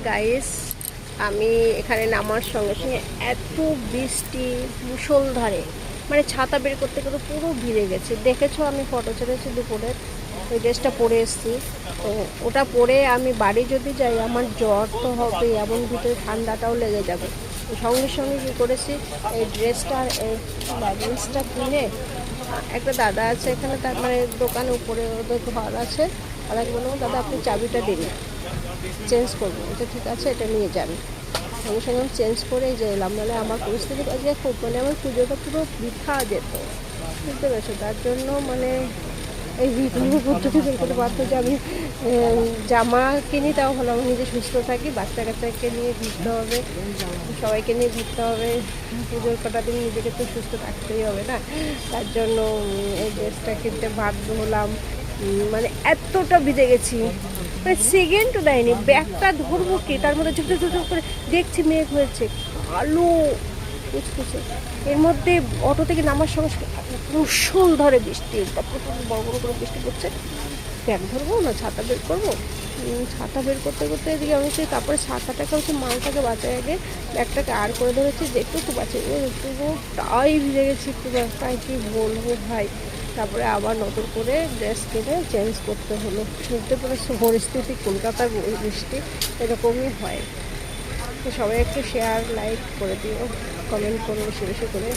Guys, আমি এখানে নামার সঙ্গে সঙ্গে এত বৃষ্টি মুষলধারে, মানে ছাতা বের করতে করতে পুরো ভিজে গেছে। দেখেছো আমি ফটো ছেড়েছি দুপুরের, ওই ড্রেসটা পরে এসেছি। তো ওটা পরে আমি বাড়ি যদি যাই আমার জ্বর তো হবে, এমন ভিতরে ঠান্ডাটাও লেগে যাবে। তো সঙ্গে সঙ্গে কী করেছি, এই ড্রেসটা এই লেগিংসটা কিনে, একটা দাদা আছে এখানে, তার মানে দোকান উপরে ওদের ঘর আছে, তাদেরকে বললাম দাদা আপনি চাবিটা দিন, চেঞ্জ করবো। এটা ঠিক আছে, এটা নিয়ে যান। সঙ্গে সঙ্গে আমি চেঞ্জ করে যে এলাম, নাহলে আমার পরিস্থিতি আজকে খুব, মানে আমার পুজোটা পুরো বৃথা যেত, বুঝতে পেরেছো? তার জন্য মানে এই বিকল্প পদ্ধতি বের করতে পারতো যে আমি জামা কিনি, তাও ভালো, আমি নিজে সুস্থ থাকি। বাচ্চা কাচ্চাকে নিয়ে ঘুরতে হবে, সবাইকে নিয়ে ঘুরতে হবে, পুজোর কটা দিন নিজেকে তো সুস্থ থাকতেই হবে না। তার জন্য এই ড্রেসটা কিনতে বাধ্য হলাম। মানে এতটা ভিজে গেছি, মানে সেকেন্ডও দেয়নি। ব্যাগটা ধরবো কি, তার মধ্যে ঝুঁক ঝুঁক করে দেখছি মেঘ হয়েছে, কালো কুচকুচে। এর মধ্যে অটো থেকে নামার সঙ্গে সঙ্গে মুষল ধরে বৃষ্টি, বড় বড় করে বৃষ্টি পড়ছে। ব্যাগ ধরবো না ছাতা বের করবো, ছাতা বের করতে করতে এদিকে আমি সেই, তারপরে ছাতাটাকে হচ্ছে মালটাকে বাঁচায় আগে ব্যাগটাকে আর করে ধরেছি যে একটু বাঁচাই, পুরোটাই ভিজে গেছি পুরো, তাই কি বলবো ভাই। তারপরে আবার নতুন করে ড্রেস কিনে চেঞ্জ করতে হলো। বুঝতে পেরেছো পরিস্থিতি, কলকাতার বৃষ্টি এরকমই হয়। তো সবাই একটু শেয়ার লাইক করে দিও, কমেন্ট করো বেশি বেশি করে।